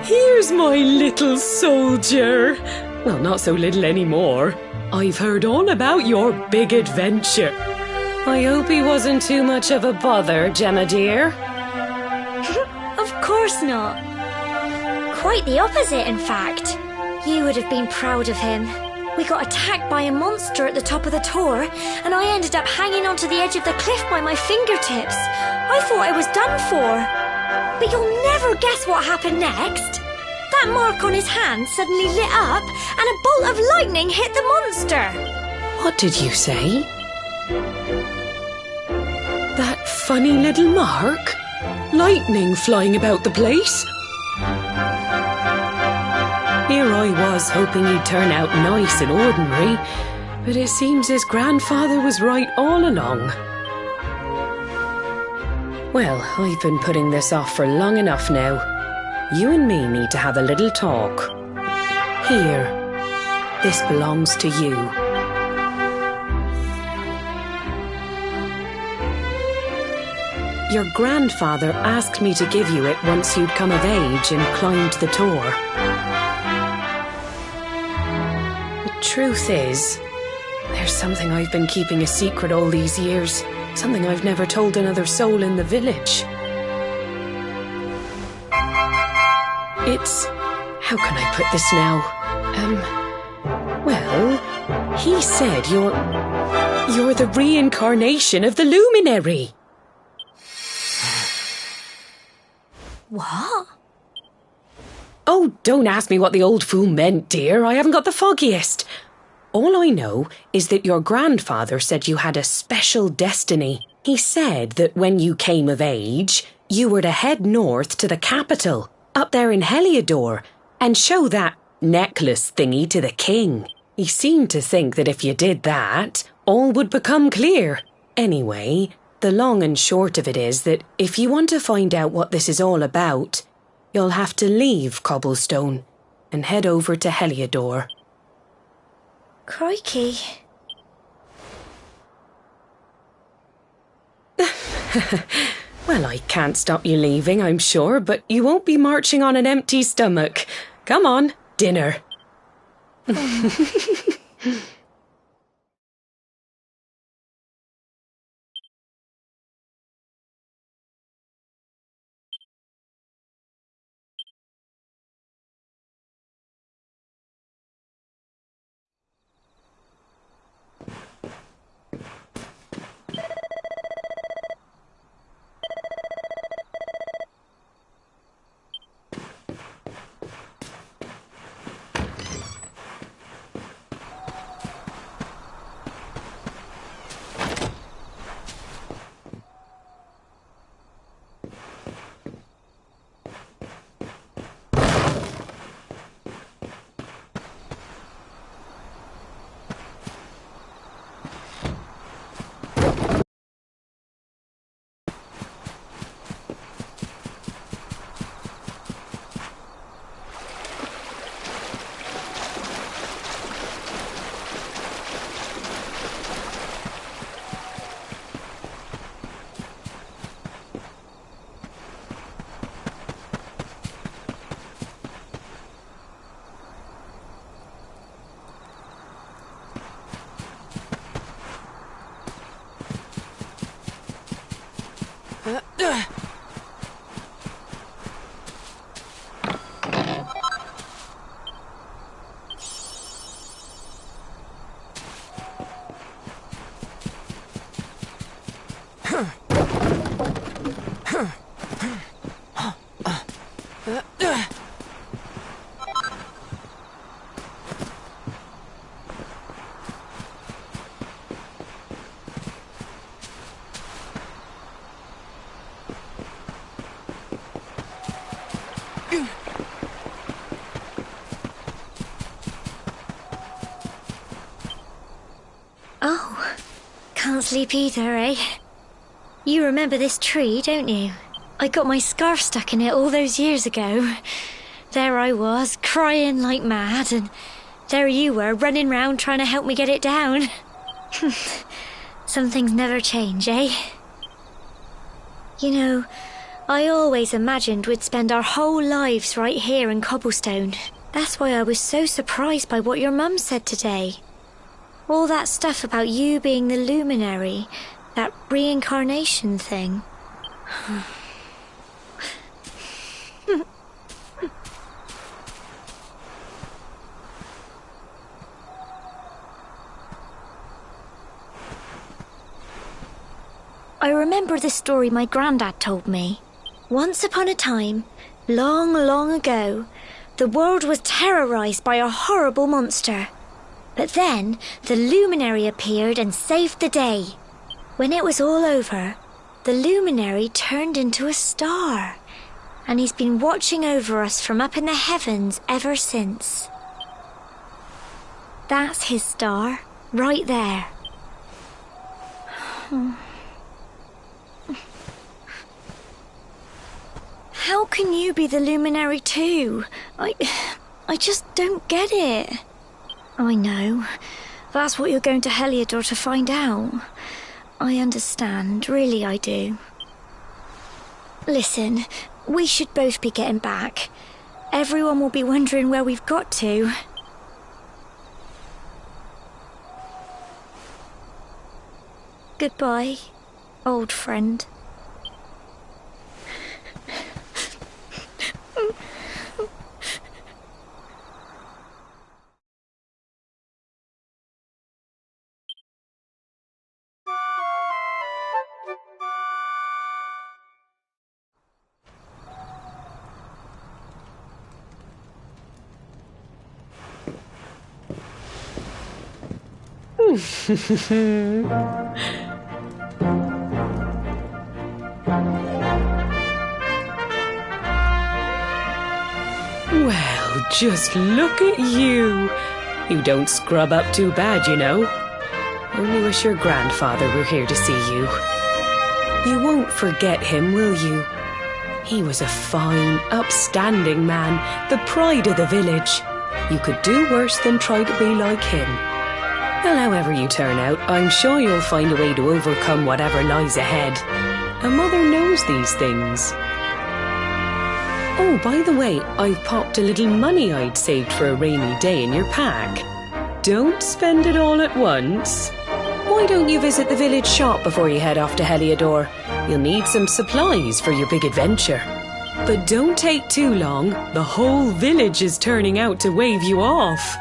Here's my little soldier. Well, not so little anymore. I've heard all about your big adventure. I hope he wasn't too much of a bother, Gemma dear. Of course not. Quite the opposite, in fact. You would have been proud of him. We got attacked by a monster at the top of the tor, and I ended up hanging onto the edge of the cliff by my fingertips. I thought I was done for. But you'll never guess what happened next. That mark on his hand suddenly lit up, and a bolt of lightning hit the monster. What did you say? That funny little mark? Lightning flying about the place? Here I was hoping he'd turn out nice and ordinary, but it seems his grandfather was right all along. Well, I've been putting this off for long enough now. You and me need to have a little talk. Here, this belongs to you. Your grandfather asked me to give you it once you'd come of age and climbed the tor. The truth is, there's something I've been keeping a secret all these years. Something I've never told another soul in the village. It's... how can I put this now? Well, he said you're the reincarnation of the luminary. What? Oh, don't ask me what the old fool meant, dear. I haven't got the foggiest. All I know is that your grandfather said you had a special destiny. He said that when you came of age, you were to head north to the capital, up there in Heliodor, and show that necklace thingy to the king. He seemed to think that if you did that, all would become clear. Anyway, the long and short of it is that if you want to find out what this is all about, you'll have to leave Cobblestone and head over to Heliodor. Crikey. Well, I can't stop you leaving, I'm sure, but you won't be marching on an empty stomach. Come on, dinner. Oh, can't sleep either, eh? You remember this tree, don't you? I got my scarf stuck in it all those years ago. There I was, crying like mad, and there you were, running round trying to help me get it down. Some things never change, eh? You know, I always imagined we'd spend our whole lives right here in Cobblestone. That's why I was so surprised by what your mum said today. All that stuff about you being the luminary, that reincarnation thing. I remember the story my granddad told me. Once upon a time, long, long ago, the world was terrorised by a horrible monster. But then the luminary appeared and saved the day. When it was all over, the luminary turned into a star. And he's been watching over us from up in the heavens ever since. That's his star, right there. How can you be the luminary too? I just don't get it. I know. That's what you're going to Heliodor to find out. I understand, really I do. Listen, we should both be getting back. Everyone will be wondering where we've got to. Goodbye, old friend. Well, just look at you. You don't scrub up too bad, you know. Only wish your grandfather were here to see you. You won't forget him, will you? He was a fine, upstanding man, the pride of the village. You could do worse than try to be like him. Well, however you turn out, I'm sure you'll find a way to overcome whatever lies ahead. A mother knows these things. Oh, by the way, I've popped a little money I'd saved for a rainy day in your pack. Don't spend it all at once. Why don't you visit the village shop before you head off to Heliodor? You'll need some supplies for your big adventure. But don't take too long. The whole village is turning out to wave you off.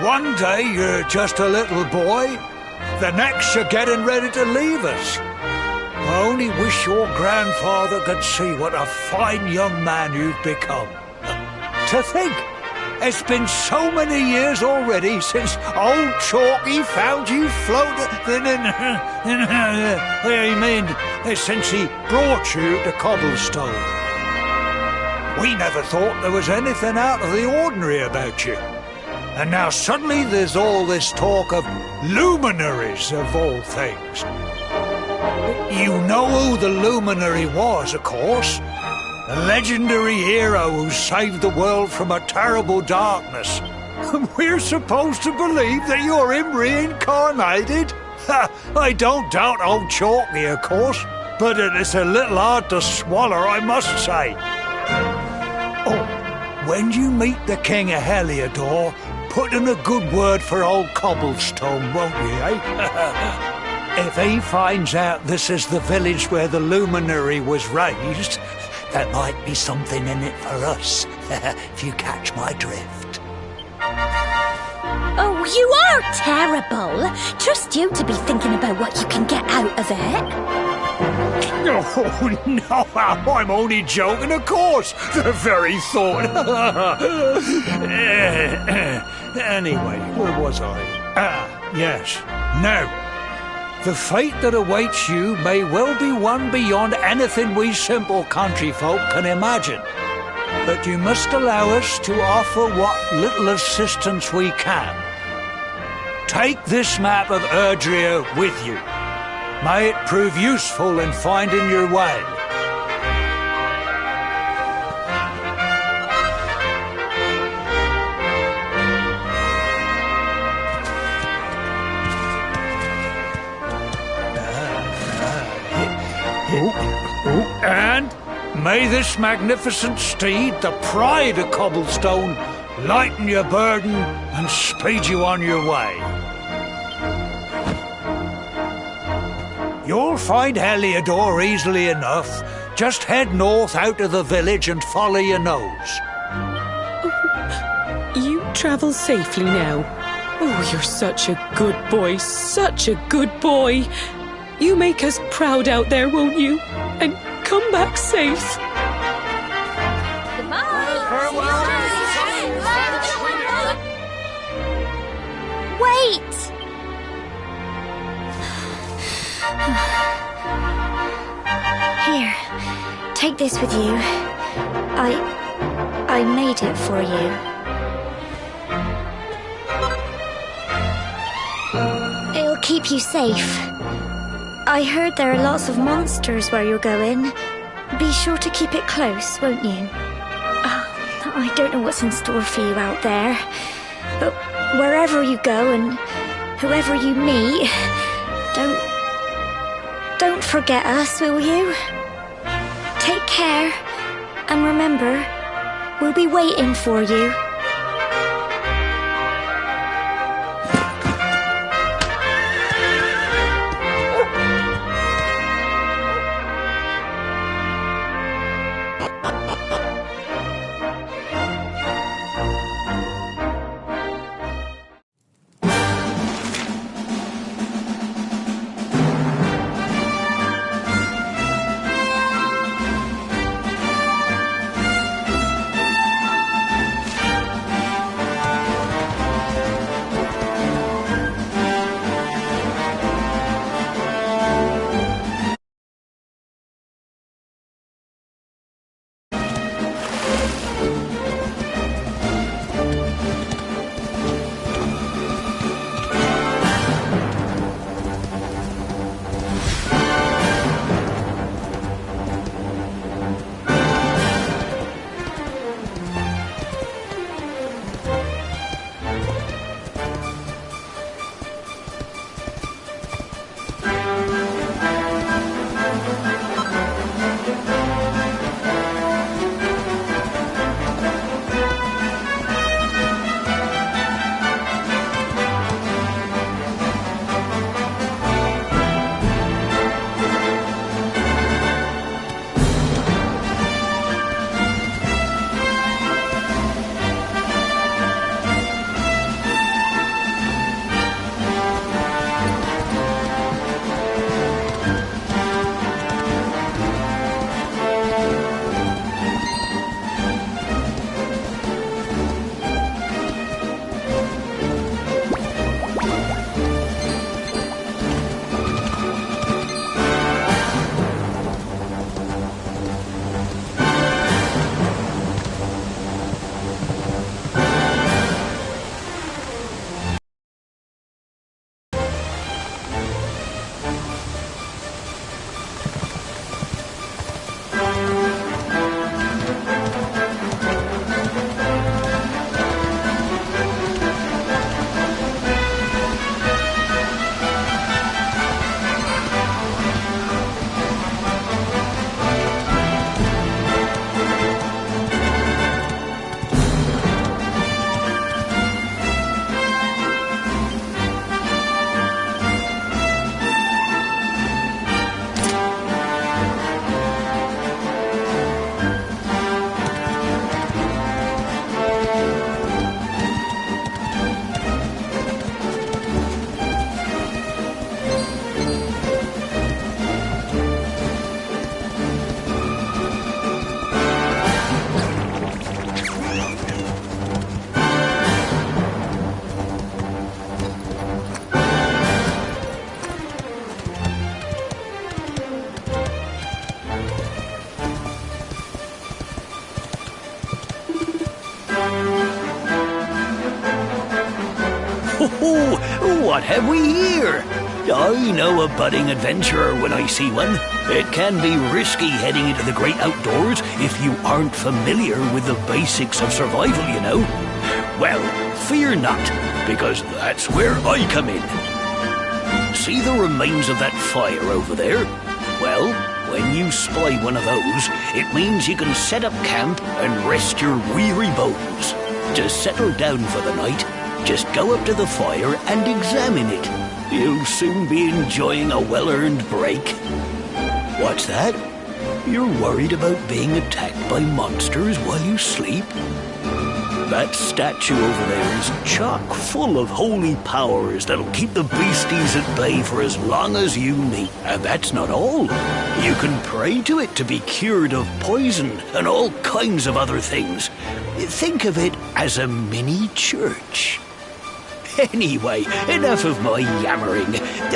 One day you're just a little boy, the next you're getting ready to leave us. I only wish your grandfather could see what a fine young man you've become. To think, it's been so many years already since old Chalky found you floating since he brought you to Cobblestone. We never thought there was anything out of the ordinary about you. And now suddenly there's all this talk of luminaries of all things. You know who the luminary was, of course. A legendary hero who saved the world from a terrible darkness. And we're supposed to believe that you're him reincarnated? I don't doubt old Chalky, of course, but it's a little hard to swallow, I must say. Oh, when you meet the King of Heliodor, put in a good word for old Cobblestone, won't you, eh? If he finds out this is the village where the luminary was raised, there might be something in it for us, if you catch my drift. Oh, you are terrible. Trust you to be thinking about what you can get out of it. Oh, no, I'm only joking, of course. The very thought. Anyway, where was I? Yes. Now, the fate that awaits you may well be one beyond anything we simple country folk can imagine. But you must allow us to offer what little assistance we can. Take this map of Erdrea with you. May it prove useful in finding your way. And may this magnificent steed, the pride of Cobblestone, lighten your burden and speed you on your way. You'll find Heliodor easily enough. Just head north out of the village and follow your nose. Oh, you travel safely now. Oh, you're such a good boy, such a good boy. You make us proud out there, won't you? And come back safe. Wait! Here, take this with you. I made it for you. It'll keep you safe. I heard there are lots of monsters where you're going. Be sure to keep it close, won't you? I don't know what's in store for you out there, but wherever you go and whoever you meet, don't forget us, will you? Take care, and remember, we'll be waiting for you. Oh, what have we here? I know a budding adventurer when I see one. It can be risky heading into the great outdoors if you aren't familiar with the basics of survival, you know. Well, fear not, because that's where I come in. See the remains of that fire over there? Well, when you spy one of those, it means you can set up camp and rest your weary bones. To settle down for the night, just go up to the fire and examine it. You'll soon be enjoying a well-earned break. What's that? You're worried about being attacked by monsters while you sleep? That statue over there is chock full of holy powers that'll keep the beasties at bay for as long as you need. And that's not all. You can pray to it to be cured of poison and all kinds of other things. Think of it as a mini church. Anyway, enough of my yammering.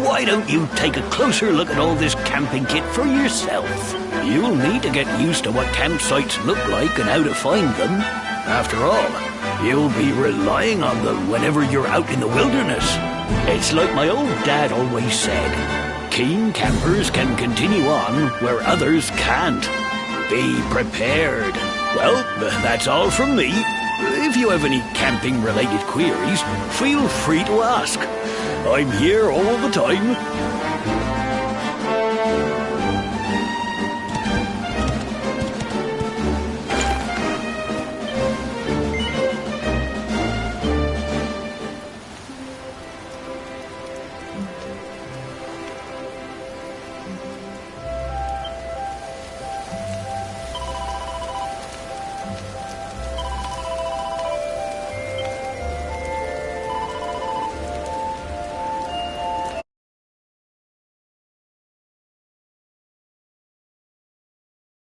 Why don't you take a closer look at all this camping kit for yourself? You'll need to get used to what campsites look like and how to find them. After all, you'll be relying on them whenever you're out in the wilderness. It's like my old dad always said, keen campers can continue on where others can't. Be prepared. Well, that's all from me. If you have any camping-related queries, feel free to ask. I'm here all the time.